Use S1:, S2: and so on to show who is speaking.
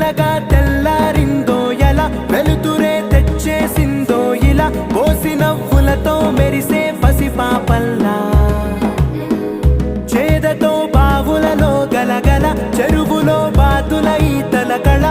S1: తెల్లగా తెల్లారిందో ఎలా వెలుతురే తెచ్చేసిందో ఇలా పోసి నవ్వులతో మెరిసే పసిపాపల్లా చేదతో బావులలో గలగల చెరువులో బాతుల ఈతల కళ